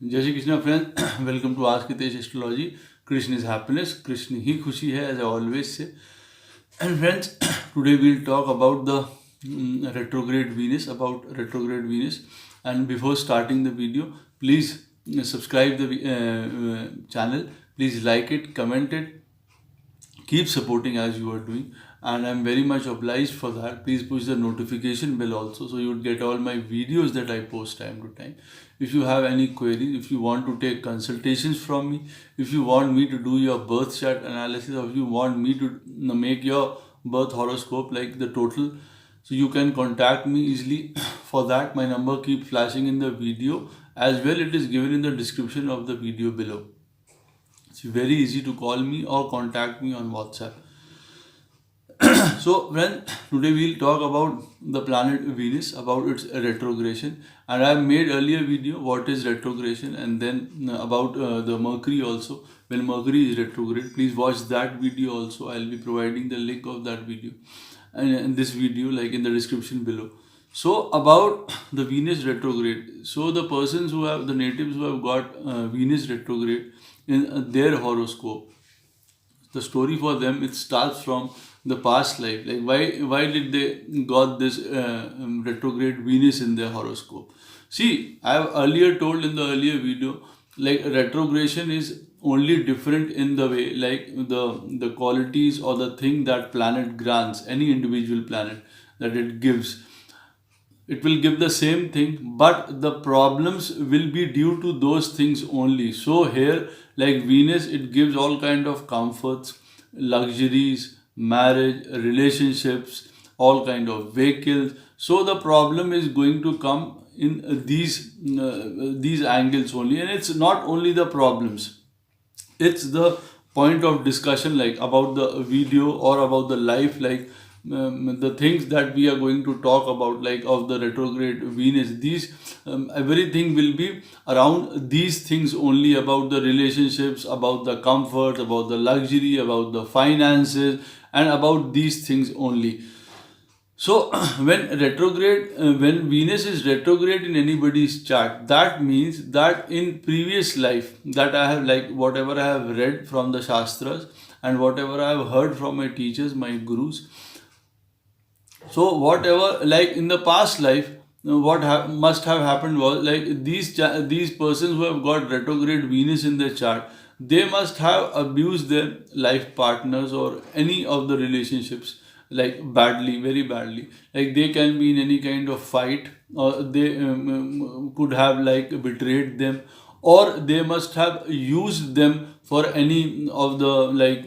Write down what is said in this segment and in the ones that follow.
जय Shri Krishna friends, welcome to आज Hitesh astrology. Krishna is happiness, Krishna ही खुशी है, as I always say. And friends, today we'll talk about the retrograde Venus, about retrograde Venus. And before starting the video, please subscribe the channel. Please like it, comment it, keep supporting as you are doing, and I'm very much obliged for that. Please push the notification bell also, so you would get all my videos that I post time to time. If you have any queries, if you want to take consultations from me, if you want me to do your birth chart analysis, or if you want me to make your birth horoscope, like the total, so you can contact me easily. For that, my number keep flashing in the video as well. It is given in the description of the video below. It's very easy to call me or contact me on WhatsApp. So, friend, today we'll talk about the planet Venus, about its retrogression. And I have made earlier video what is retrogression, and then about the Mercury also. When Mercury is retrograde, please watch that video also. I'll be providing the link of that video and in this video, like in the description below. So about the Venus retrograde. So the persons who have, the natives who have got Venus retrograde in their horoscope, the story for them, it starts from the past life. Like why did they got this retrograde Venus in their horoscope? See, I have earlier told in the earlier video, like retrogression is only different in the way, like the qualities or the thing that planet grants any individual planet, that it gives. It will give the same thing, but the problems will be due to those things only. So here, like Venus, it gives all kind of comforts, luxuries, marriage, relationships, all kind of vehicles. So the problem is going to come in these angles only. And it's not only the problems, it's the point of discussion, like about the video or about the life, like the things that we are going to talk about, like of the retrograde Venus. These everything will be around these things only, about the relationships, about the comfort, about the luxury, about the finances, and about these things only. So when Venus is retrograde in anybody's chart, that means that in previous life, that I have, like whatever I have read from the Shastras and whatever I have heard from my teachers, my gurus. So whatever, like in the past life, what must have happened was, like these persons who have got retrograde Venus in their chart, they must have abused their life partners or any of the relationships, like badly, very badly. Like they can be in any kind of fight, or they could have like betrayed them, or they must have used them for any of the like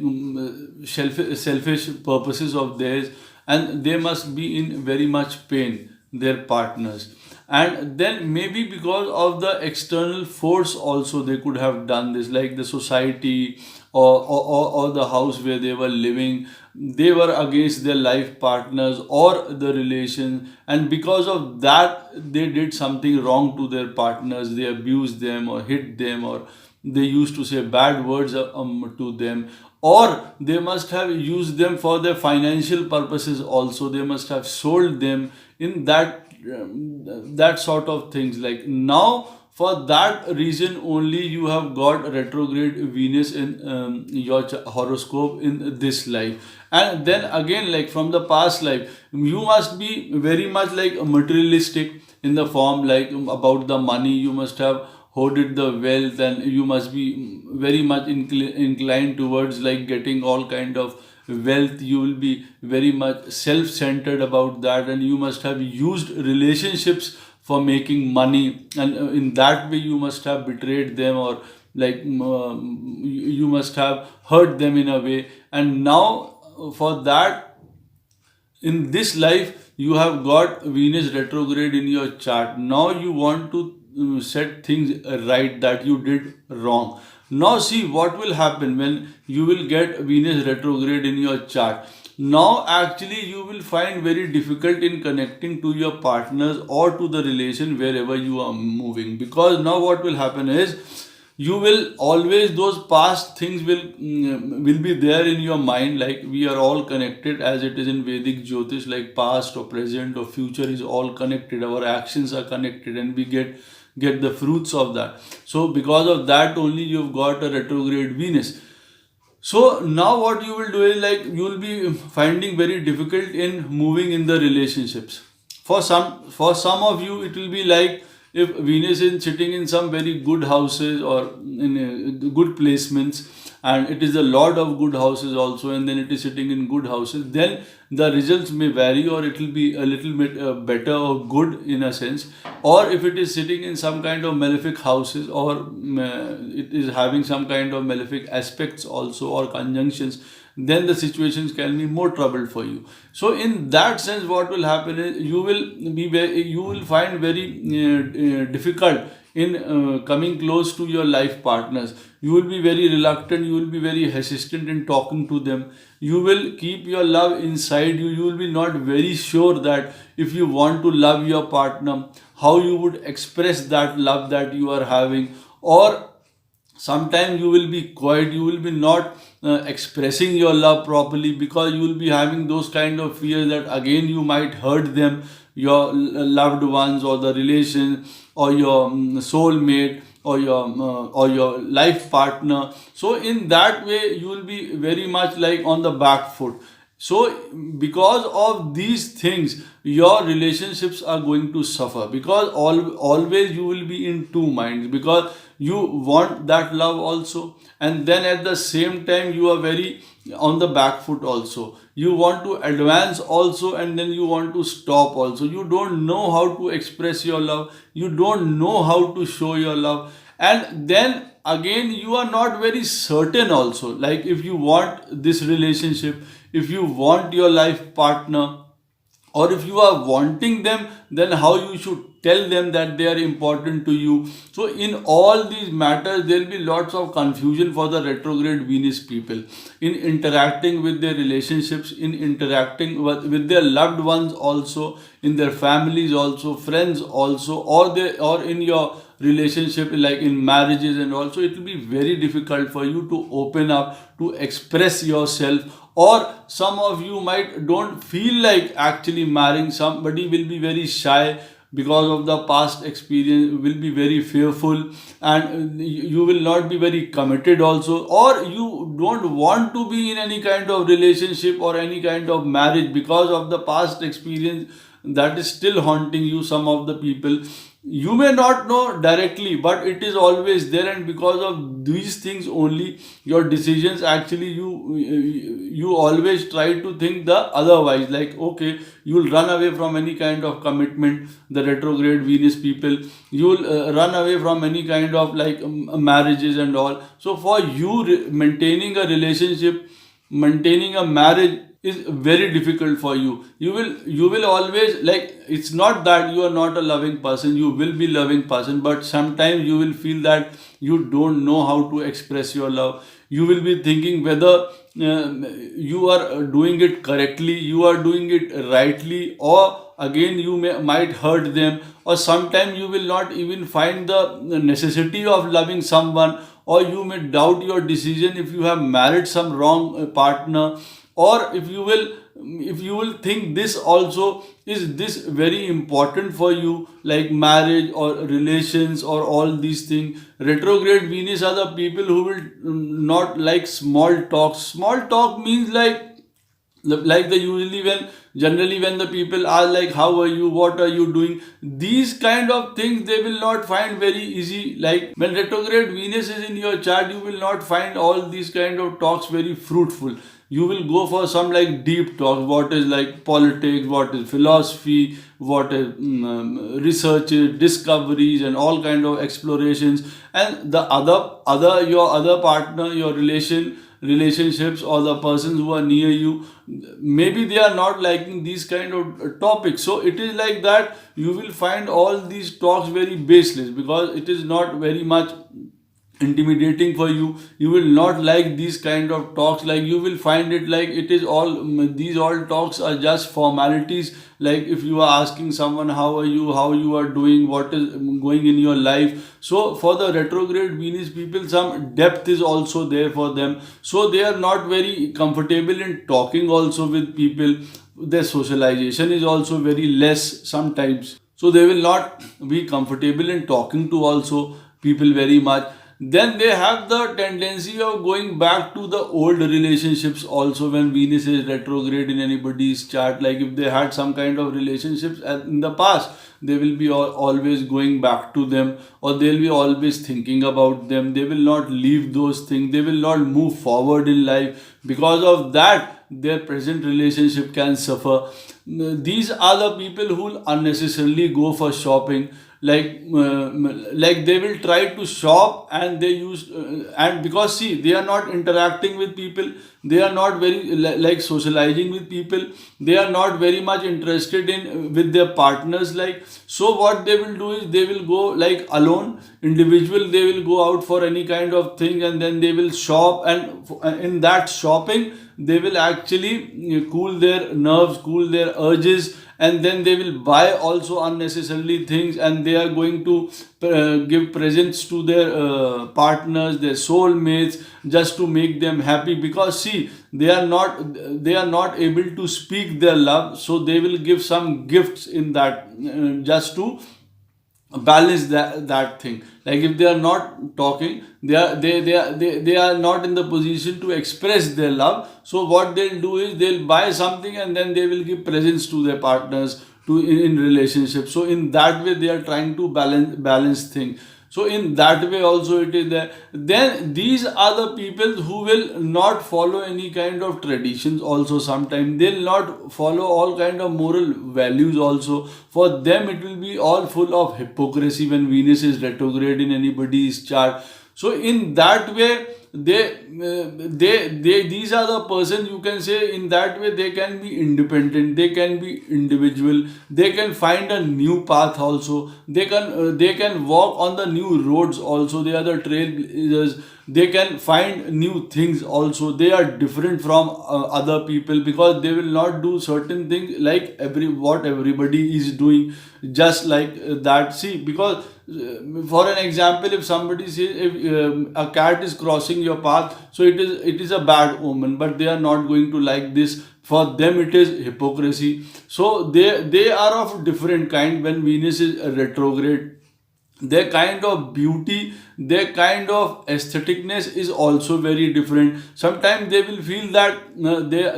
selfish purposes of theirs, and they must be in very much pain, their partners. And then maybe because of the external force also, they could have done this, like the society, or the house where they were living, they were against their life partners or the relation, and because of that they did something wrong to their partners. They abused them or hit them, or they used to say bad words to them, or they must have used them for their financial purposes also. They must have sold them in that sort of things. Like now, for that reason only, you have got retrograde Venus in your horoscope in this life. And then again, like from the past life, you must be very much like materialistic in the form, like about the money. You must have hoarded the wealth, and you must be very much inclined towards like getting all kind of wealth. You will be very much self-centered about that, and you must have used relationships for making money, and in that way you must have betrayed them, or like you must have hurt them in a way. And now for that, in this life, you have got Venus retrograde in your chart. Now you want to set things right that you did wrong. Now see what will happen when you will get Venus retrograde in your chart. Now actually you will find very difficult in connecting to your partners or to the relation wherever you are moving, because now what will happen is, you will always, those past things will be there in your mind. Like we are all connected, as it is in Vedic Jyotish, like past or present or future is all connected. Our actions are connected, and we get get the fruits of that. So because of that only you've got a retrograde Venus. So now what you will do is, like, you will be finding very difficult in moving in the relationships. For some of you it will be like, if Venus is sitting in some very good houses or in good placements, and it is a lot of good houses also, and then it is sitting in good houses, then the results may vary, or it will be a little bit better or good in a sense. Or if it is sitting in some kind of malefic houses, or it is having some kind of malefic aspects also, or conjunctions, then the situations can be more troubled for you. So in that sense, what will happen is, you will find very difficult in coming close to your life partners. You will be very reluctant, you will be very hesitant in talking to them. You will keep your love inside you. You will be not very sure that if you want to love your partner, how you would express that love that you are having. Or sometimes you will be quiet, you will be not expressing your love properly, because you will be having those kind of fears that again you might hurt them, your loved ones, or the relation, or your soulmate, or your life partner. So in that way you will be very much like on the back foot. So because of these things, your relationships are going to suffer, because always you will be in two minds, because you want that love also, and then at the same time you are very on the back foot also. You want to advance also, and then you want to stop also. You don't know how to express your love, you don't know how to show your love, and then again you are not very certain also, like if you want this relationship, if you want your life partner, or if you are wanting them, then how you should tell them that they are important to you. So in all these matters there will be lots of confusion for the retrograde Venus people in interacting with their relationships, in interacting with their loved ones also, in their families also, friends also, or in your relationship, like in marriages and also. It will be very difficult for you to open up, to express yourself. Or some of you might don't feel like actually marrying somebody, will be very shy because of the past experience, will be very fearful, and you will not be very committed also, or you don't want to be in any kind of relationship or any kind of marriage because of the past experience that is still haunting you. Some of the people, you may not know directly, but it is always there, and because of these things only, your decisions actually, you always try to think the otherwise, like okay, you will run away from any kind of commitment, the retrograde Venus people. You will run away from any kind of like marriages and all. So for you, maintaining a relationship, maintaining a marriage is very difficult for you. You will always, like, it's not that you are not a loving person, you will be loving person, but sometimes you will feel that you don't know how to express your love. You will be thinking whether you are doing it correctly, you are doing it rightly, or again you might hurt them. Or sometimes you will not even find the necessity of loving someone, or you may doubt your decision if you have married some wrong partner. Or if you will think this also, is this very important for you, like marriage or relations or all these things. Retrograde Venus are the people who will not like small talk. Small talk means like the usually when generally when the people are like, how are you, what are you doing, these kind of things they will not find very easy. Like when retrograde Venus is in your chart, you will not find all these kind of talks very fruitful. You will go for some like deep talks, what is like politics, what is philosophy, what is researches, discoveries, and all kind of explorations. And the other your other partner, your relationships, or the persons who are near you, maybe they are not liking these kind of topics. So it is like that you will find all these talks very baseless, because it is not very much intimidating for you. You will not like these kind of talks. Like you will find it like it is all these all talks are just formalities. Like if you are asking someone, how are you, how you are doing, what is going in your life. So for the retrograde Venus people, some depth is also there for them, so they are not very comfortable in talking also with people. Their socialization is also very less sometimes. so they will not be comfortable in talking to also people very much. Then they have the tendency of going back to the old relationships also when Venus is retrograde in anybody's chart. Like if they had some kind of relationships in the past, they will be always going back to them, or they'll be always thinking about them. They will not leave those things, they will not move forward in life. Because of that, their present relationship can suffer. These are the people who will unnecessarily go for shopping. Like they will try to shop, and they use and because see, they are not interacting with people, they are not very like socializing with people, they are not very much interested in with their partners. Like, so what they will do is they will go like alone, individual, they will go out for any kind of thing, and then they will shop, and in that shopping they will actually cool their nerves, cool their urges, and then they will buy also unnecessarily things, and they are going to give presents to their partners, their soulmates, just to make them happy. Because see, they are not able to speak their love, so they will give some gifts in that, just to balance that thing. Like if they are not talking, they are not in the position to express their love, so what they'll do is they'll buy something, and then they will give presents to their partners to in relationship. So in that way they are trying to balance thing. So in that way also it is there. Then these are the people who will not follow any kind of traditions also. Sometimes they'll not follow all kind of moral values also. For them it will be all full of hypocrisy when Venus is retrograde in anybody's chart. So in that way, they these are the person, you can say, in that way they can be independent, they can be individual, they can find a new path also, they can walk on the new roads also, they are the trailblazers, they can find new things also, they are different from other people, because they will not do certain things like what everybody is doing, just like that. See, because for an example, if somebody says, if a cat is crossing your path, so it is a bad omen, but they are not going to like this. For them it is hypocrisy. So they are of different kind when Venus is retrograde. Their kind of beauty, their kind of aestheticness is also very different. Sometimes they will feel that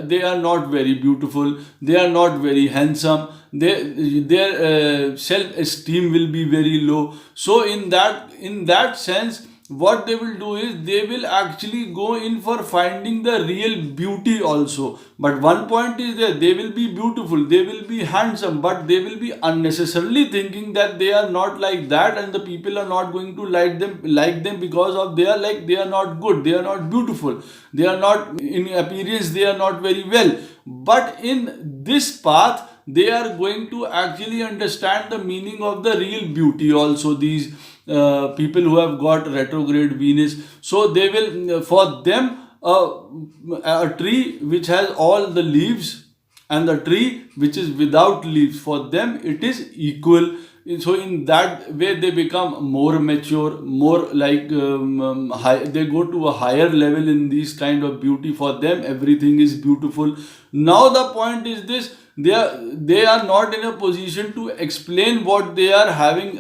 they are not very beautiful, they are not very handsome, their self esteem will be very low. So in that sense, what they will do is they will actually go in for finding the real beauty also. But one point is there, they will be beautiful, they will be handsome, but they will be unnecessarily thinking that they are not like that, and the people are not going to like them because of they are not good, they are not beautiful, they are not in appearance, they are not very well. But in this path, they are going to actually understand the meaning of the real beauty also, these people who have got retrograde Venus. So they will, for them, a tree which has all the leaves and the tree which is without leaves, for them it is equal. So in that way they become more mature, more like they go to a higher level in this kind of beauty. For them everything is beautiful. Now the point is this, they are not in a position to explain what they are having,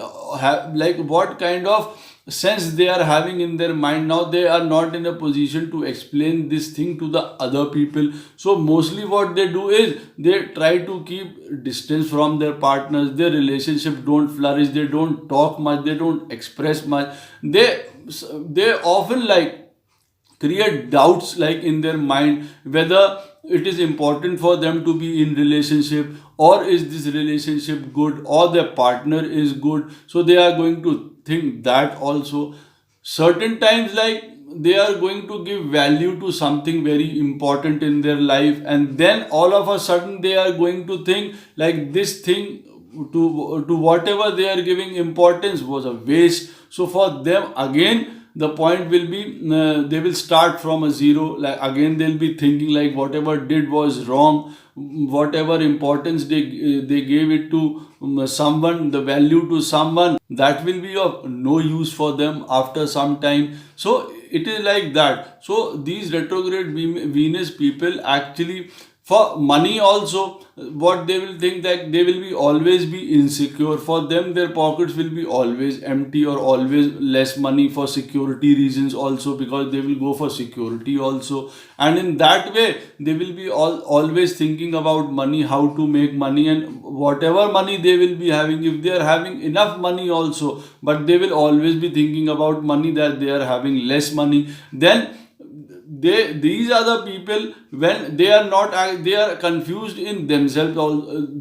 like what kind of sense they are having in their mind. Now they are not in a position to explain this thing to the other people. So mostly what they do is they try to keep distance from their partners, their relationship don't flourish, they don't talk much, they don't express much. They often like create doubts like in their mind, whether it is important for them to be in relationship, or is this relationship good, or their partner is good. So they are going to think that also. Certain times, like, they are going to give value to something very important in their life, and then all of a sudden they are going to think like this thing, to whatever they are giving importance, was a waste. So for them again, the point will be, they will start from a zero. Like again they'll be thinking like whatever did was wrong, whatever importance they gave it to someone, the value to someone, that will be of no use for them after some time. So it is like that. So these retrograde Venus people actually For money also, what they will think, that they will be always be insecure. For them, their pockets will be always empty or always less money, for security reasons also, because they will go for security also. And in that way, they will be always thinking about money, how to make money, and whatever money they will be having, if they are having enough money also, but they will always be thinking about money, that they are having less money. Then these are the people, when they are not, they are confused in themselves,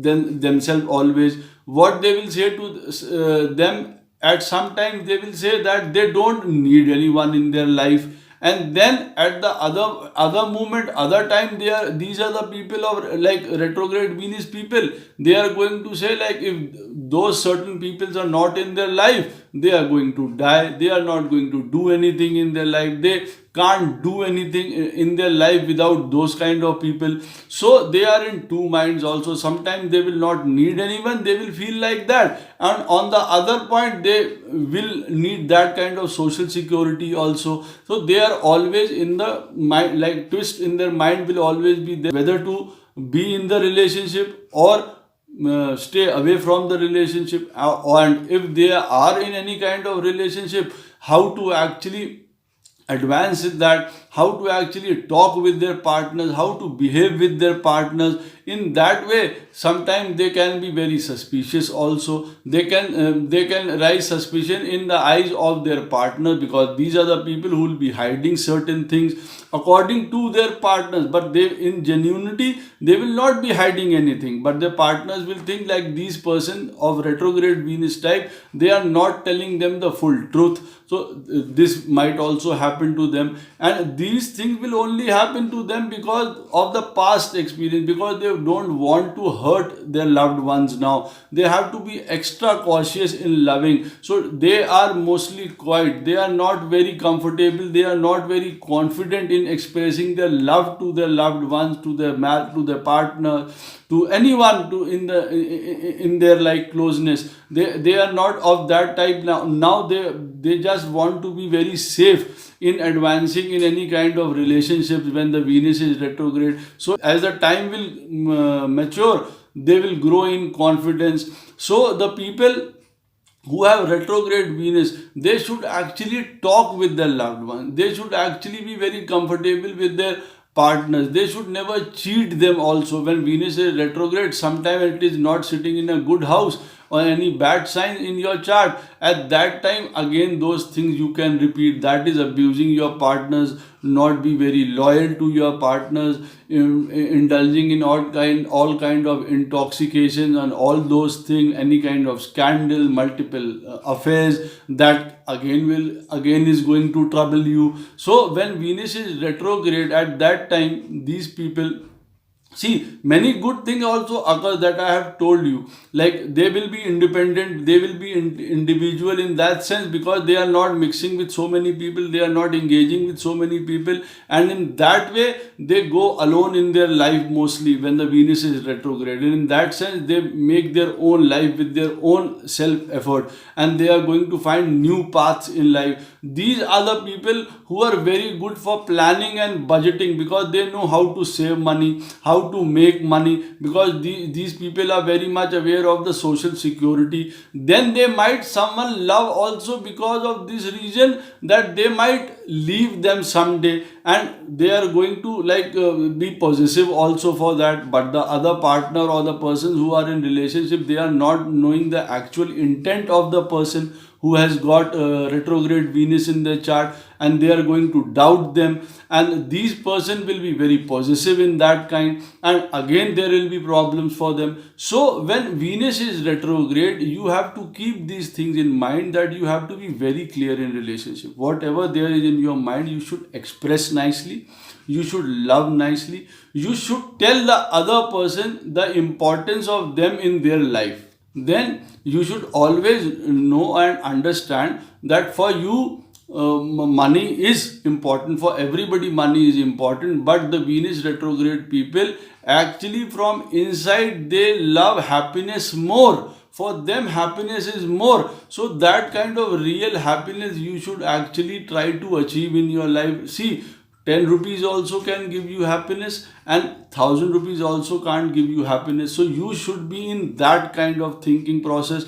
themselves always. What they will say to them, at some time they will say that they don't need anyone in their life, and then at the other moment, other time, they are, these are the people of like retrograde Venus people, they are going to say, like, if those certain peoples are not in their life, they are going to die, they are not going to do anything in their life, they can't do anything in their life without those kind of people. So they are in two minds also. Sometimes they will not need anyone, they will feel like that, and on the other point, they will need that kind of social security also. So they are always in the mind, like twist in their mind will always be there, whether to be in the relationship or stay away from the relationship. And if they are in any kind of relationship, how to actually advance in that, how to actually talk with their partners, how to behave with their partners. In that way, sometimes they can be very suspicious also. They can raise suspicion in the eyes of their partner, because these are the people who will be hiding certain things according to their partners, but they, in genuinity, they will not be hiding anything, but their partners will think like, these person of retrograde Venus type, they are not telling them the full truth. So this might also happen to them, and these things will only happen to them because of the past experience, because they don't want to hurt their loved ones. Now they have to be extra cautious in loving, so they are mostly quiet, they are not very comfortable, they are not very confident in expressing their love to their loved ones, to their partner, to anyone, to in their like closeness. They are not of that type. Now they just want to be very safe in advancing in any kind of relationships when the Venus is retrograde. So as the time will mature, they will grow in confidence. So the people who have retrograde Venus, they should actually talk with their loved ones. They should actually be very comfortable with their partners. They should never cheat them also. When Venus is retrograde, sometimes it is not sitting in a good house or any bad sign in your chart. At that time, again, those things you can repeat. That is abusing your partners, not be very loyal to your partners, indulging in all kind of intoxication and all those things, any kind of scandal, multiple affairs, that again is going to trouble you. So when Venus is retrograde, at that time, these people, see, many good things also occur that I have told you. Like, they will be independent, they will be individual in that sense, because they are not mixing with so many people, they are not engaging with so many people, and in that way they go alone in their life mostly when the Venus is retrograde. And in that sense, they make their own life with their own self effort, and they are going to find new paths in life. These are the people who are very good for planning and budgeting, because they know how to save money, how to make money, because these people are very much aware of the social security. Then they might someone love also because of this reason, that they might leave them someday, and they are going to be possessive also for that. But the other partner or the persons who are in relationship, they are not knowing the actual intent of the person who has got retrograde Venus in their chart, and they are going to doubt them, and these person will be very possessive in that kind, and again there will be problems for them. So when Venus is retrograde, you have to keep these things in mind, that you have to be very clear in relationship. Whatever there is in your mind, you should express nicely, you should love nicely, you should tell the other person the importance of them in their life. Then you should always know and understand that for you, money is important. For everybody, money is important, but the Venus retrograde people, actually from inside, they love happiness more. For them, happiness is more. So that kind of real happiness you should actually try to achieve in your life. See, 10 rupees also can give you happiness, and 1000 rupees also can't give you happiness. So you should be in that kind of thinking process.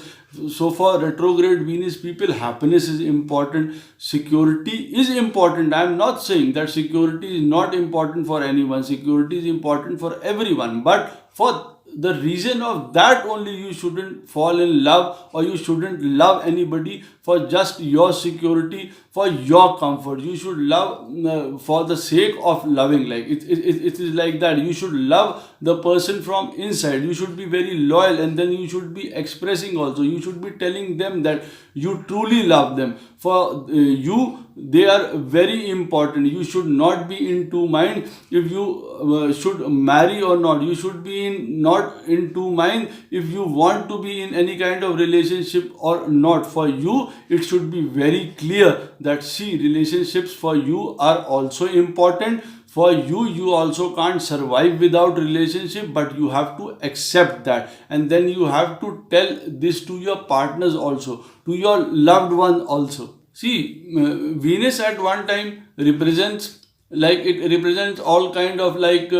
So for retrograde Venus people, happiness is important, security is important. I am not saying that security is not important for anyone. Security is important for everyone, but for the reason of that only you shouldn't fall in love, or you shouldn't love anybody for just your security, for your comfort. You should love for the sake of loving. Like it is like that. You should love the person from inside. You should be very loyal, and then you should be expressing also. You should be telling them that you truly love them. For you, they are very important. You should not be in two mind if you should marry or not. You should be in not in two mind if you want to be in any kind of relationship or not. For you, it should be very clear that see, relationships for you are also important. For you, you also can't survive without relationship, but you have to accept that, and then you have to tell this to your partners also, to your loved one also. See, Venus at one time represents, like it represents all kind of like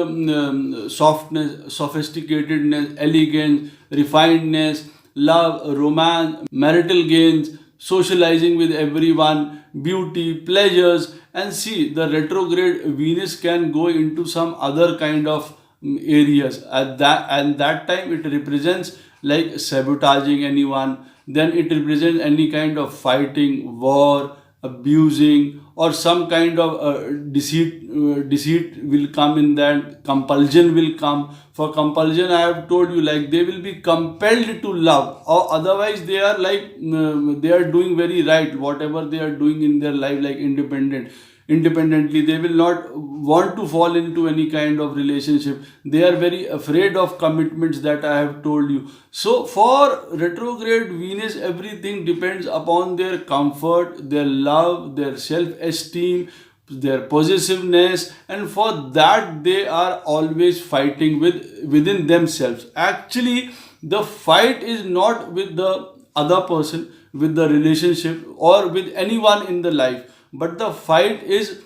softness, sophisticatedness, elegance, refinedness, love, romance, marital gains, socializing with everyone, beauty, pleasures. And see, the retrograde Venus can go into some other kind of areas at that, and that time it represents like sabotaging anyone. Then it represents any kind of fighting, war, abusing, or some kind of deceit will come in that. Compulsion will come. For compulsion, I have told you, like they will be compelled to love, or otherwise they are like they are doing very right whatever they are doing in their life, like independently. They will not want to fall into any kind of relationship. They are very afraid of commitments, that I have told you. So for retrograde Venus, everything depends upon their comfort, their love, their self-esteem, their possessiveness, and for that they are always fighting within themselves. Actually, the fight is not with the other person, with the relationship, or with anyone in the life, but the fight is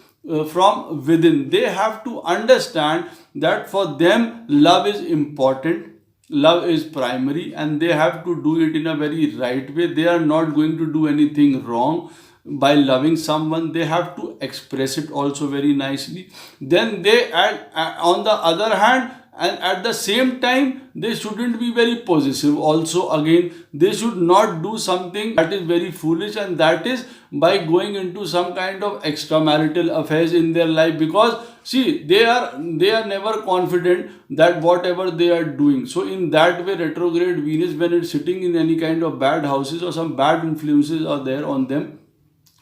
from within. They have to understand that for them love is important, love is primary, and they have to do it in a very right way. They are not going to do anything wrong by loving someone. They have to express it also very nicely. Then they on the other hand, and at the same time, they shouldn't be very possessive also. Again, they should not do something that is very foolish, and that is by going into some kind of extramarital affairs in their life. Because see, they are never confident that whatever they are doing. So in that way, retrograde Venus, when it's sitting in any kind of bad houses, or some bad influences are there on them,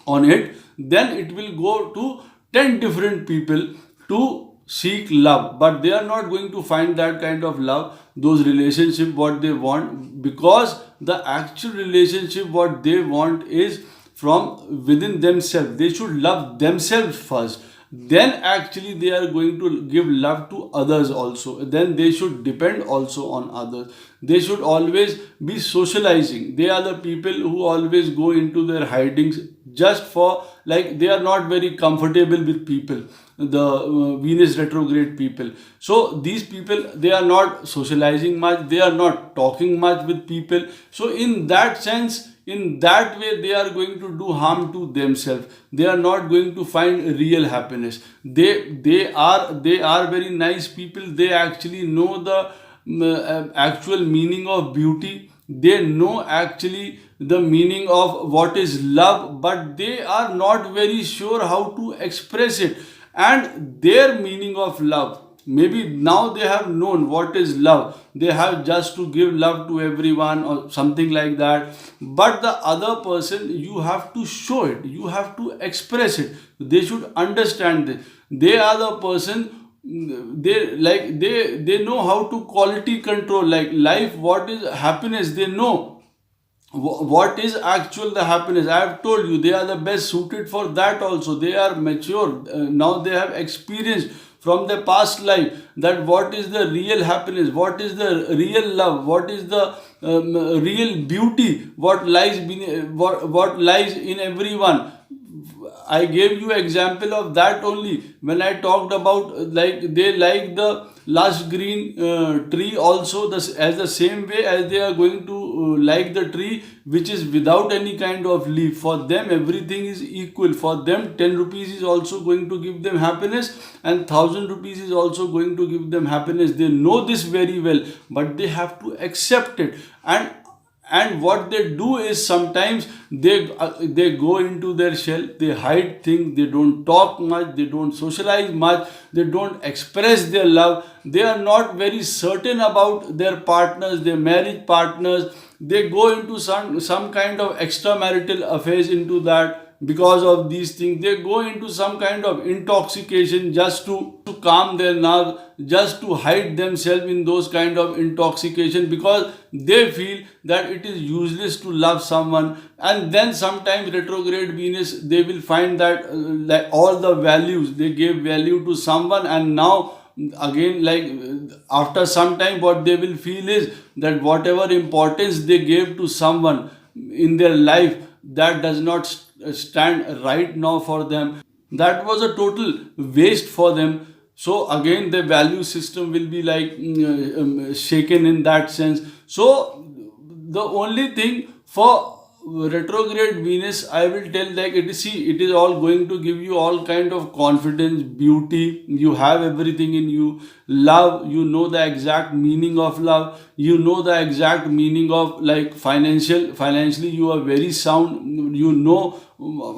on it, then it will go to 10 different people to seek love, but they are not going to find that kind of love, those relationship what they want, because the actual relationship what they want is from within themselves. They should love themselves first, then actually they are going to give love to others also. Then they should depend also on others. They should always be socializing. They are the people who always go into their hidings, just for like they are not very comfortable with people, the Venus retrograde people. So these people, they are not socializing much, they are not talking much with people. So in that sense, in that way, they are going to do harm to themselves. They are not going to find real happiness. They are very nice people. They actually know the actual meaning of beauty. They know actually the meaning of what is love, but they are not very sure how to express it. And their meaning of love, maybe now they have known what is love. They have just to give love to everyone or something like that. But the other person, you have to show it. You have to express it. They should understand this. They are the person, they know how to quality control, like life, what is happiness. They know what is actual the happiness. I have told you, they are the best suited for that also. They are mature. Now they have experienced from their past life that what is the real happiness, what is the real love, what is the real beauty, what lies in everyone. I gave you example of that only when I talked about like they like the lush green tree also, this as the same way as they are going to like the tree which is without any kind of leaf. For them everything is equal. For them 10 rupees is also going to give them happiness and 1000 rupees is also going to give them happiness. They know this very well, but they have to accept it. And what they do is sometimes they go into their shell, they hide things, they don't talk much, they don't socialize much, they don't express their love, they are not very certain about their partners, their marriage partners. They go into some kind of extramarital affairs into that. Because of these things they go into some kind of intoxication just to calm their nerve, just to hide themselves in those kind of intoxication, because they feel that it is useless to love someone. And then sometimes retrograde Venus, they will find that like all the values they gave value to someone, and now again like after some time what they will feel is that whatever importance they gave to someone in their life, that does not stand right now for them. That was a total waste for them. So again the value system will be like shaken in that sense. So the only thing for retrograde Venus, I will tell, like it is, see, it is all going to give you all kind of confidence, beauty. You have everything in you. Love, you know the exact meaning of love. You know the exact meaning of like financially you are very sound. You know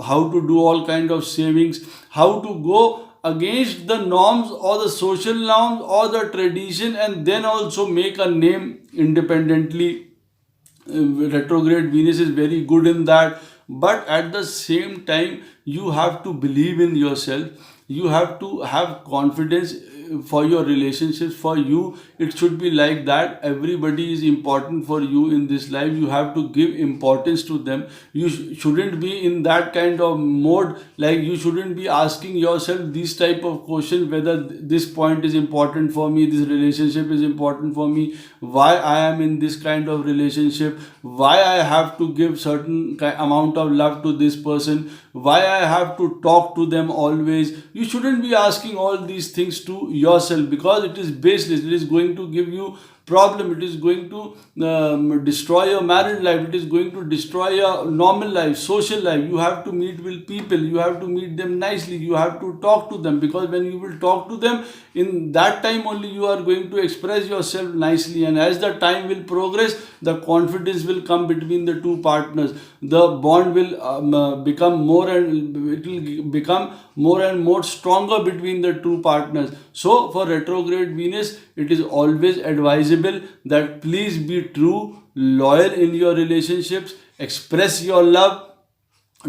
how to do all kind of savings, how to go against the norms or the social norms or the tradition, and then also make a name independently. Retrograde Venus is very good in that. But at the same time you have to believe in yourself, you have to have confidence for your relationships. For you it should be like that everybody is important for you in this life. You have to give importance to them. You shouldn't be in that kind of mode, like you shouldn't be asking yourself these type of questions, whether this point is important for me, this relationship is important for me, why I am in this kind of relationship, why I have to give certain amount of love to this person, why I have to talk to them always. You shouldn't be asking all these things to yourself, because it is baseless. It is going to give you problem. It is going to destroy your married life. It is going to destroy your normal life, social life. You have to meet with people. You have to meet them nicely. You have to talk to them, because when you will talk to them, in that time only you are going to express yourself nicely. And as the time will progress, the confidence will come between the two partners. The bond will become more, and it will become more and more stronger between the two partners. So for retrograde Venus, it is always advisable that please be true, loyal in your relationships, express your love.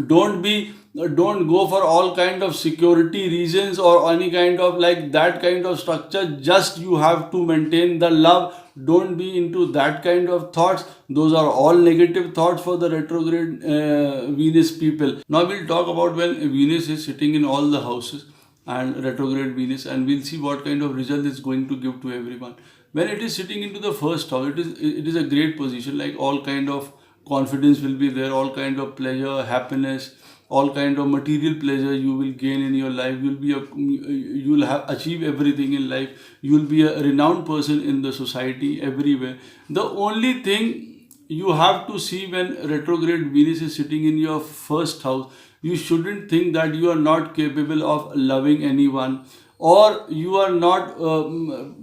Don't go for all kind of security reasons or any kind of like that kind of structure. Just you have to maintain the love. Don't be into that kind of thoughts. Those are all negative thoughts for the retrograde Venus people. Now we'll talk about when Venus is sitting in all the houses and retrograde Venus, and we'll see what kind of result it's going to give to everyone. When it is sitting into the first house, it is a great position. Like all kind of confidence will be there, all kind of pleasure, happiness, all kind of material pleasure you will gain in your life. You'll have achieve everything in life. You will be a renowned person in the society everywhere. The only thing you have to see when retrograde Venus is sitting in your first house, you shouldn't think that you are not capable of loving anyone, or you are not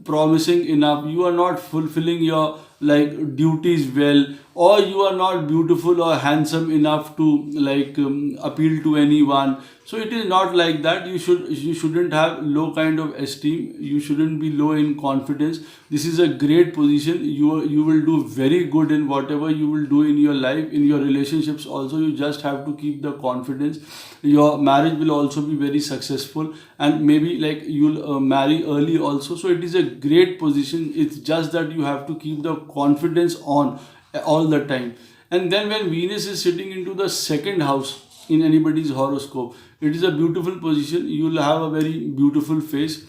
promising enough, you are not fulfilling your like duties well, or you are not beautiful or handsome enough to like appeal to anyone. So it is not like that. You shouldn't have low kind of esteem. You shouldn't be low in confidence. This is a great position. You will do very good in whatever you will do in your life, in your relationships also. You just have to keep the confidence. Your marriage will also be very successful, and maybe like you'll marry early also. So it is a great position. It's just that you have to keep the confidence on all the time. And then when Venus is sitting into the second house in anybody's horoscope, it is a beautiful position. You will have a very beautiful face.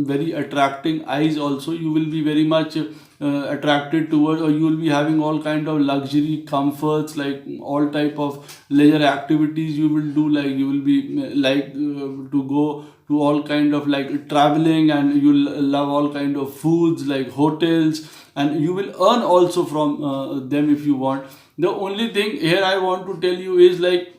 very attracting eyes also. You will be very much attracted towards, or you will be having all kind of luxury comforts, like all type of leisure activities you will do, like you will be to go to all kind of like traveling, and you will love all kind of foods like hotels, and you will earn also from them if you want. The only thing here I want to tell you is like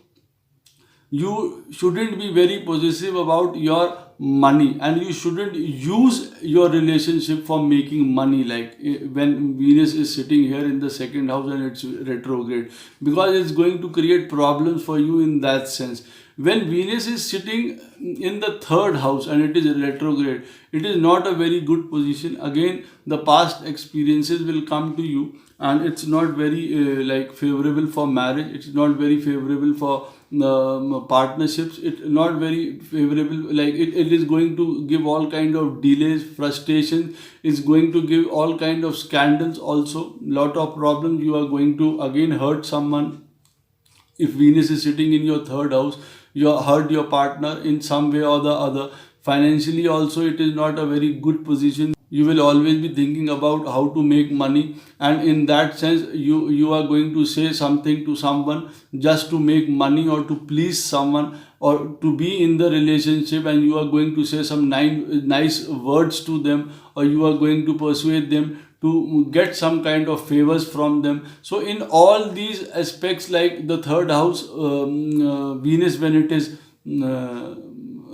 you shouldn't be very possessive about your money, and you shouldn't use your relationship for making money, like when Venus is sitting here in the second house and it's retrograde, because it's going to create problems for you in that sense. When Venus is sitting in the third house and it is retrograde, it is not a very good position. Again, the past experiences will come to you, and it's not very like favorable for marriage. It's not very favorable for partnerships. It's not very favorable, like it is going to give all kind of delays, frustration. It's going to give all kind of scandals also, lot of problems. You are going to again hurt someone. If Venus is sitting in your third house, you hurt your partner in some way or the other. Financially also, it is not a very good position. You will always be thinking about how to make money, and in that sense you are going to say something to someone just to make money or to please someone or to be in the relationship, and you are going to say some nice words to them, or you are going to persuade them to get some kind of favors from them. So in all these aspects, like the third house, Venus, when it is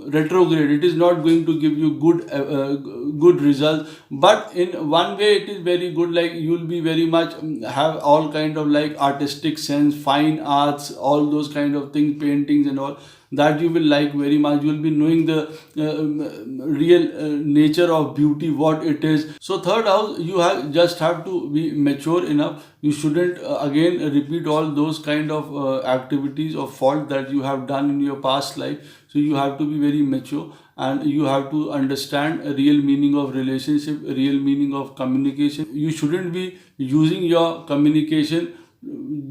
retrograde, it is not going to give you good results, but in one way it is very good. Like you will be very much have all kind of like artistic sense, fine arts, all those kind of things, paintings and all that you will like very much. You will be knowing the real nature of beauty, what it is. So third house, you just have to be mature enough. You shouldn't again repeat all those kind of activities or fault that you have done in your past life. So you have to be very mature, and you have to understand a real meaning of relationship, a real meaning of communication. You shouldn't be using your communication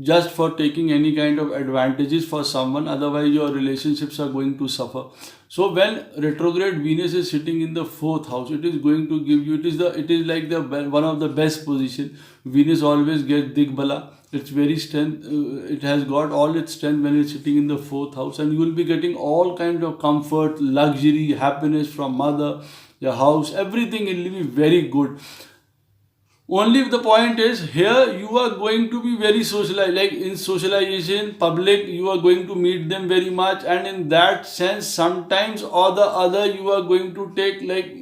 just for taking any kind of advantages for someone, otherwise your relationships are going to suffer. So when retrograde Venus is sitting in the fourth house, it is going to give you, it is like the one of the best position. Venus always gets digbala. It's very strength, it has got all its strength when it's sitting in the fourth house, and you will be getting all kinds of comfort, luxury, happiness from mother, your house, everything will be very good. Only the point is here you are going to be very socialized, like in socialization, public, you are going to meet them very much, and in that sense, sometimes or the other, you are going to take like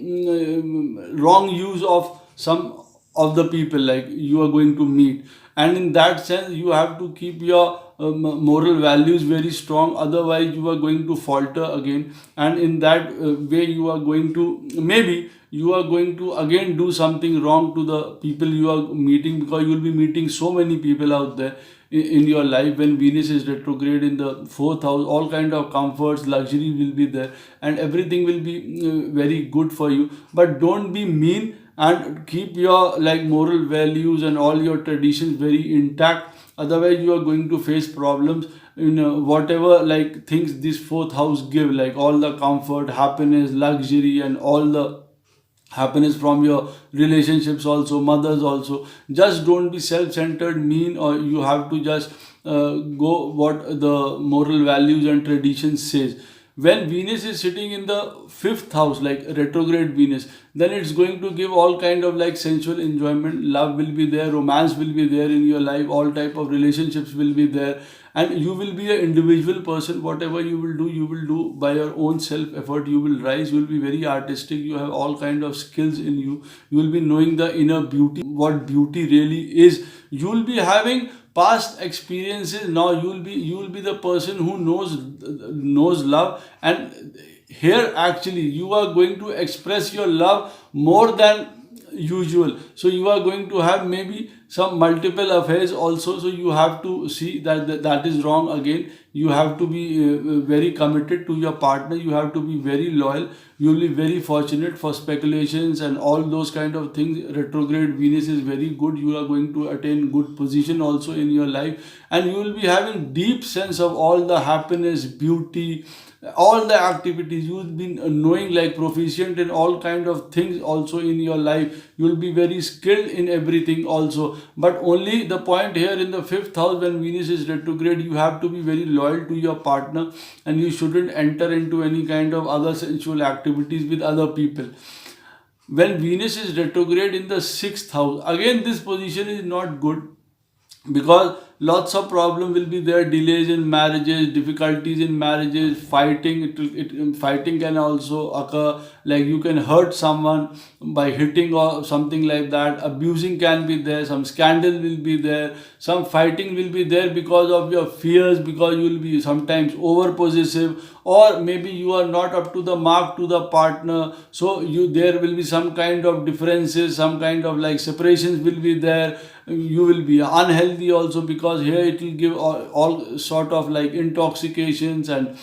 wrong use of some of the people like you are going to meet, and in that sense, you have to keep your moral values very strong, otherwise you are going to falter again, and in that way you are going to, maybe you are going to again do something wrong to the people you are meeting, because you will be meeting so many people out there in your life. When Venus is retrograde in the fourth house, all kind of comforts, luxury will be there, and everything will be very good for you. But don't be mean, and keep your like moral values and all your traditions very intact, otherwise you are going to face problems in whatever like things this fourth house give, like all the comfort, happiness, luxury, and all the happiness from your relationships also, mothers also. Just don't be self-centered, mean, or you have to just go what the moral values and traditions says. When Venus is sitting in the fifth house, like retrograde Venus, then it's going to give all kind of like sensual enjoyment. Love will be there, romance will be there in your life, all type of relationships will be there, and you will be an individual person. Whatever you will do by your own self effort. You will rise, you will be very artistic, you have all kind of skills in you. You will be knowing the inner beauty, what beauty really is. You will be having past experiences. Now you will be the person who knows love, and here actually you are going to express your love more than usual. So you are going to have maybe some multiple affairs also. So you have to see that is wrong again. You have to be very committed to your partner. You have to be very loyal. You will be very fortunate for speculations and all those kind of things. Retrograde Venus is very good. You are going to attain good position also in your life, and you will be having deep sense of all the happiness, beauty, all the activities you've been knowing, like proficient in all kind of things also in your life. You'll be very skilled in everything also. But only the point here, in the fifth house when Venus is retrograde, you have to be very loyal to your partner, and you shouldn't enter into any kind of other sensual activities with other people. When Venus is retrograde in the sixth house, again this position is not good, because lots of problem will be there. Delays in marriages, difficulties in marriages, fighting. Fighting can also occur, like you can hurt someone by hitting or something like that. Abusing can be there, some scandal will be there, some fighting will be there because of your fears, because you will be sometimes over possessive, or maybe you are not up to the mark to the partner. So there will be some kind of differences, some kind of like separations will be there. You will be unhealthy also, because here it will give all sort of like intoxications and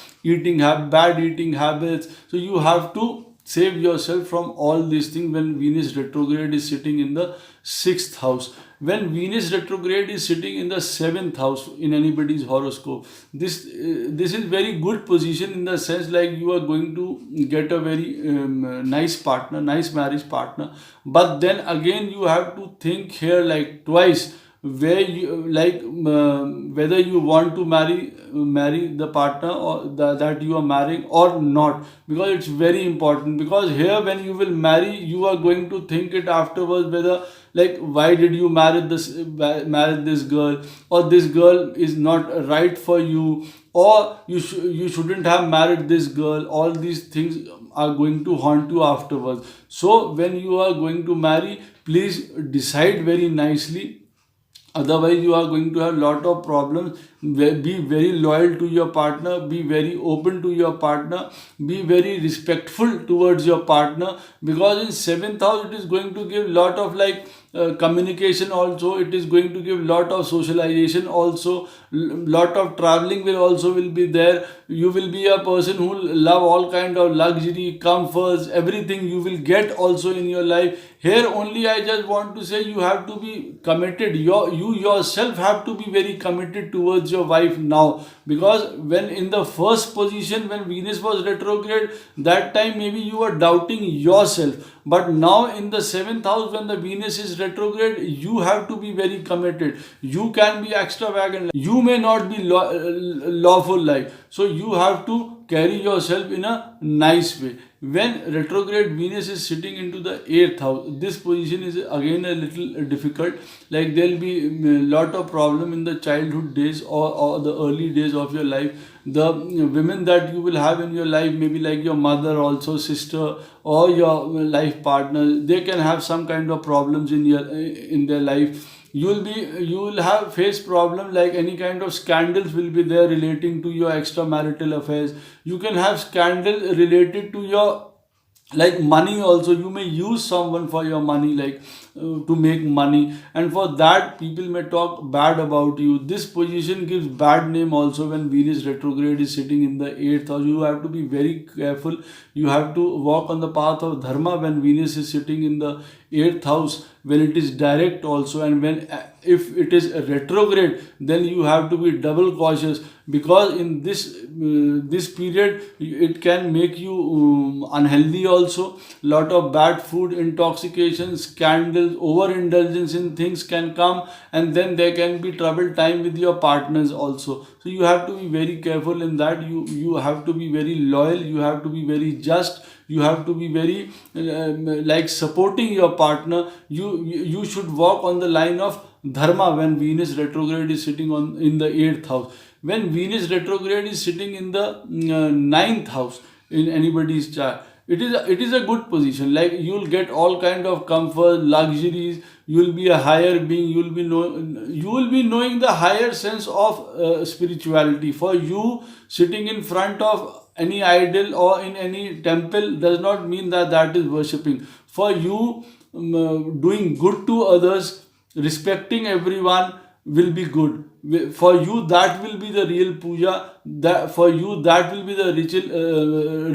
bad eating habits. So you have to save yourself from all these things when Venus retrograde is sitting in the sixth house. When Venus retrograde is sitting in the seventh house in anybody's horoscope, this is very good position, in the sense like you are going to get a very nice partner, nice marriage partner. But then again you have to think here like twice, where you like whether you want to marry the partner, or that you are marrying or not, because it's very important. Because here when you will marry, you are going to think it afterwards, whether like why did you marry this girl, or this girl is not right for you, or you shouldn't have married this girl. All these things are going to haunt you afterwards. So when you are going to marry, please decide very nicely. Otherwise you are going to have lot of problems. Be very loyal to your partner, be very open to your partner, be very respectful towards your partner, because in seventh house it is going to give lot of like communication also. It is going to give lot of socialization also. Lot of traveling will be there. You will be a person who love all kind of luxury, comforts, everything you will get also in your life. Here only I just want to say, you have to be committed. You yourself have to be very committed towards your wife now, because when in the first position when Venus was retrograde, that time maybe you were doubting yourself. But now in the seventh house when the Venus is retrograde, you have to be very committed. You can be extravagant, you may not be lawful like, so you have to carry yourself in a nice way. When retrograde Venus is sitting into the 8th house, this position is again a little difficult. Like there will be a lot of problem in the childhood days, or the early days of your life. The women that you will have in your life, maybe like your mother, also sister, or your life partner, they can have some kind of problems in their life. You will have face problem, like any kind of scandals will be there relating to your extramarital affairs. You can have scandal related to your like money also. You may use someone for your money, like to make money, and for that people may talk bad about you. This position gives bad name also. When Venus retrograde is sitting in the 8th house, you have to be very careful. You have to walk on the path of dharma when Venus is sitting in the 8th house, when it is direct also. And when if it is retrograde, then you have to be double cautious, because in this period it can make you unhealthy also. Lot of bad food, intoxication, scandals, overindulgence in things can come, and then there can be trouble time with your partners also. So you have to be very careful in that. You have to be very loyal, you have to be very just, you have to be very like supporting your partner. You should walk on the line of dharma when Venus retrograde is sitting in the 8th house. When Venus retrograde is sitting in the 9th house in anybody's chart, it is a good position. Like you'll get all kind of comfort, luxuries. You will be a higher being. You will be knowing the higher sense of spirituality. For you, sitting in front of any idol or in any temple does not mean that is worshipping. For you, doing good to others, respecting everyone will be good. For you that will be the real puja, that for you that will be the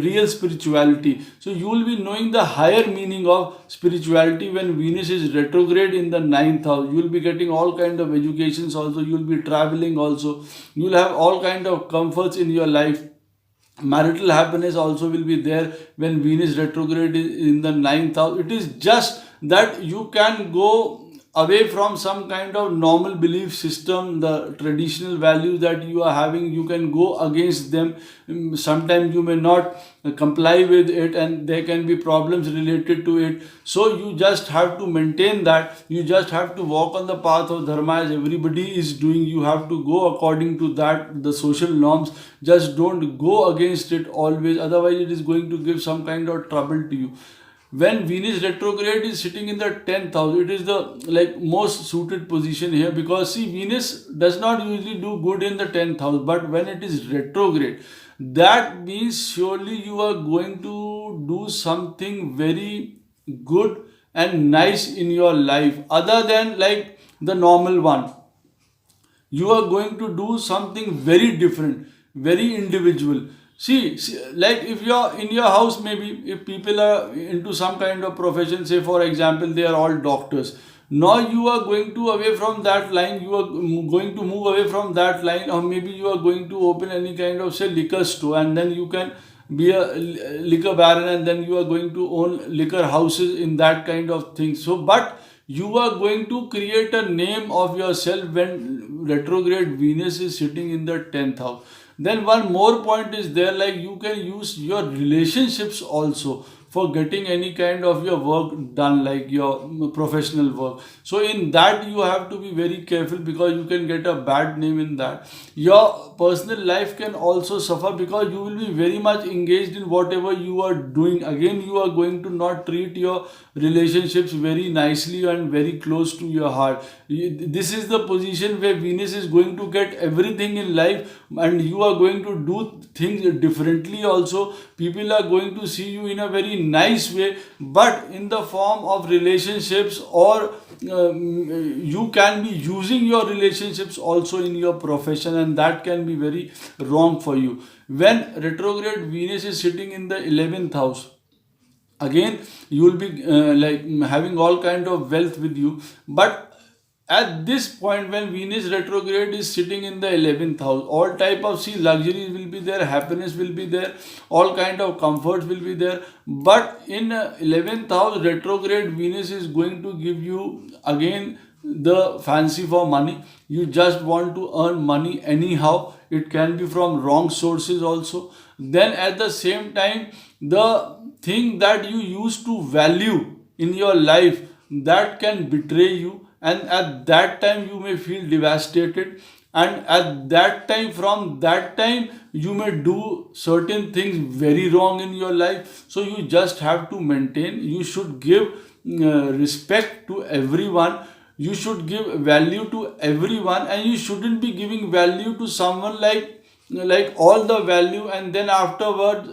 real spirituality. So you will be knowing the higher meaning of spirituality when Venus is retrograde in the ninth house. You will be getting all kind of educations also, you will be traveling also, you will have all kind of comforts in your life. Marital happiness also will be there when Venus retrograde is in the ninth house. It is just that you can go away from some kind of normal belief system, the traditional values that you are having, you can go against them. Sometimes you may not comply with it and there can be problems related to it. So you just have to maintain that. You just have to walk on the path of dharma as everybody is doing. You have to go according to that, the social norms. Just don't go against it always, otherwise it is going to give some kind of trouble to you. When Venus retrograde is sitting in the 10th house, it is the most suited position here, because see, Venus does not usually do good in the 10th house, but when it is retrograde, that means surely you are going to do something very good and nice in your life, other than the normal one. You are going to do something very different, very individual. See, like if you are in your house, maybe if people are into some kind of profession, say for example they are all doctors, now you are going to away from that line, you are going to move away from that line, or maybe you are going to open any kind of, say, liquor store, and then you can be a liquor baron, and then you are going to own liquor houses in that kind of thing. So but you are going to create a name of yourself when retrograde Venus is sitting in the 10th house. Then one more point is there, like you can use your relationships also for getting any kind of your work done, like your professional work. So in that you have to be very careful, because you can get a bad name in that. Your personal life can also suffer, because you will be very much engaged in whatever you are doing. Again, you are going to not treat your relationships very nicely and very close to your heart. This is the position where Venus is going to get everything in life, and you are going to do things differently also. People are going to see you in a very nice way, but in the form of relationships, or you can be using your relationships also in your profession, and that can be very wrong for you. When retrograde Venus is sitting in the 11th house, again you will be having all kind of wealth with you, but at this point when Venus retrograde is sitting in the 11th house, all type of, see, luxuries will be there, happiness will be there, all kind of comforts will be there. But in 11th house, retrograde Venus is going to give you again the fancy for money. You just want to earn money anyhow, it can be from wrong sources also. Then at the same time, the thing that you used to value in your life, that can betray you, and at that time you may feel devastated, and at that time, from that time, you may do certain things very wrong in your life. So you just have to maintain, you should give respect to everyone, you should give value to everyone, and you shouldn't be giving value to someone like all the value, and then afterward,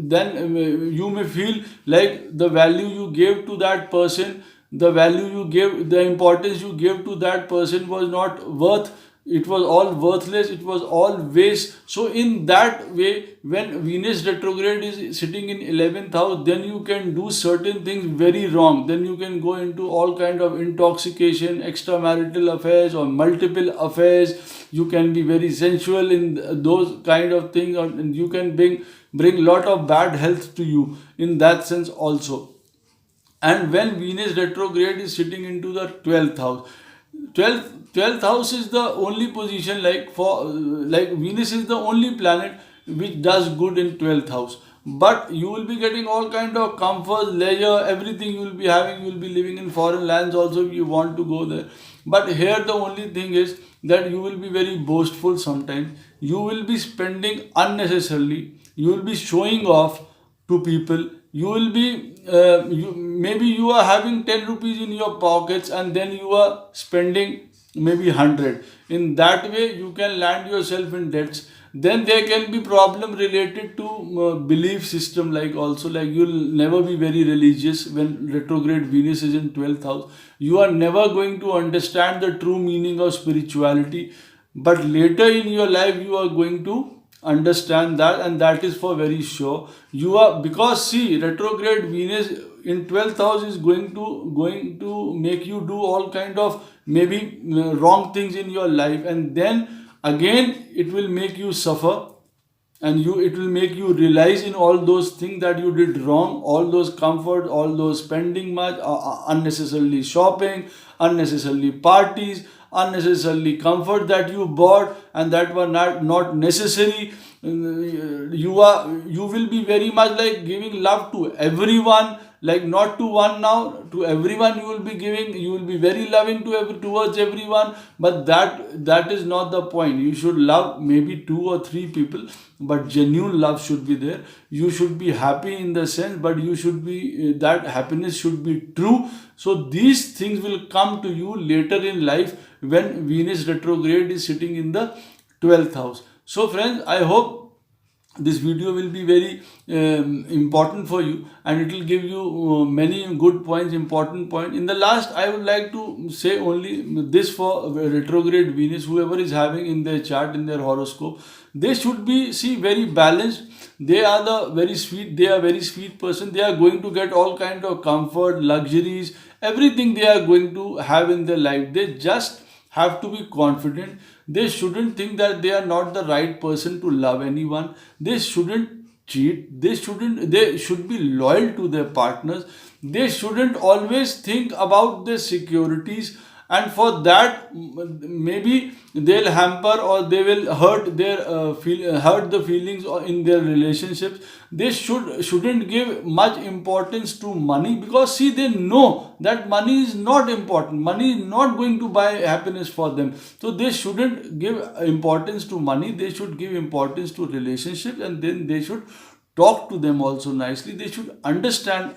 then you may feel like the value you gave to that person, the value you gave, the importance you gave to that person was not worth, it was all worthless, it was all waste. So in that way, when Venus retrograde is sitting in 11th house, then you can do certain things very wrong, then you can go into all kind of intoxication, extramarital affairs, or multiple affairs. You can be very sensual in those kind of things, and you can bring lot of bad health to you in that sense also. And when Venus retrograde is sitting into the 12th house, 12th house is the only position, like Venus is the only planet which does good in 12th house. But you will be getting all kind of comfort, leisure, everything you will be having. You will be living in foreign lands also if you want to go there. But here the only thing is that you will be very boastful sometimes. You will be spending unnecessarily. You will be showing off to people. You will be maybe you are having 10 rupees in your pockets, and then you are spending maybe 100. In that way you can land yourself in debts. Then there can be problem related to belief system, like also like you'll never be very religious when retrograde Venus is in 12th house. You are never going to understand the true meaning of spirituality, but later in your life you are going to understand that, and that is for very sure. You are, because see, retrograde Venus in 12th house is going to make you do all kind of maybe wrong things in your life, and then again it will make you suffer, and it will make you realize in all those things that you did wrong, all those comfort, all those spending much, unnecessarily shopping, unnecessarily parties, unnecessarily comfort that you bought and that were not necessary. You will be very much like giving love to everyone, like not to one, now to everyone you will be giving, you will be very loving towards everyone, but that is not the point. You should love maybe two or three people, but genuine love should be there. You should be happy in the sense, but you should be, that happiness should be true. So these things will come to you later in life when Venus retrograde is sitting in the 12th house. So friends, I hope this video will be very important for you, and it will give you many good points, important point. In the last, I would like to say only this for retrograde Venus, whoever is having in their chart, in their horoscope, they should be, see, very balanced. They are very sweet person. They are going to get all kind of comfort, luxuries, everything they are going to have in their life. They just have to be confident. They shouldn't think that they are not the right person to love anyone. They shouldn't cheat. They should be loyal to their partners. They shouldn't always think about their securities, and for that maybe they'll hamper or they will hurt their hurt the feelings in their relationships. They shouldn't give much importance to money, because see, they know that money is not important. Money is not going to buy happiness for them. So they shouldn't give importance to money. They should give importance to relationships, and then they should talk to them also nicely. They should understand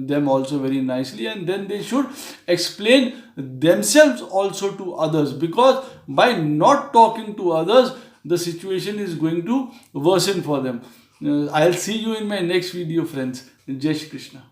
them also very nicely, and then they should explain themselves also to others, because by not talking to others, the situation is going to worsen for them. I'll see you in my next video, friends. Jai Shri Krishna.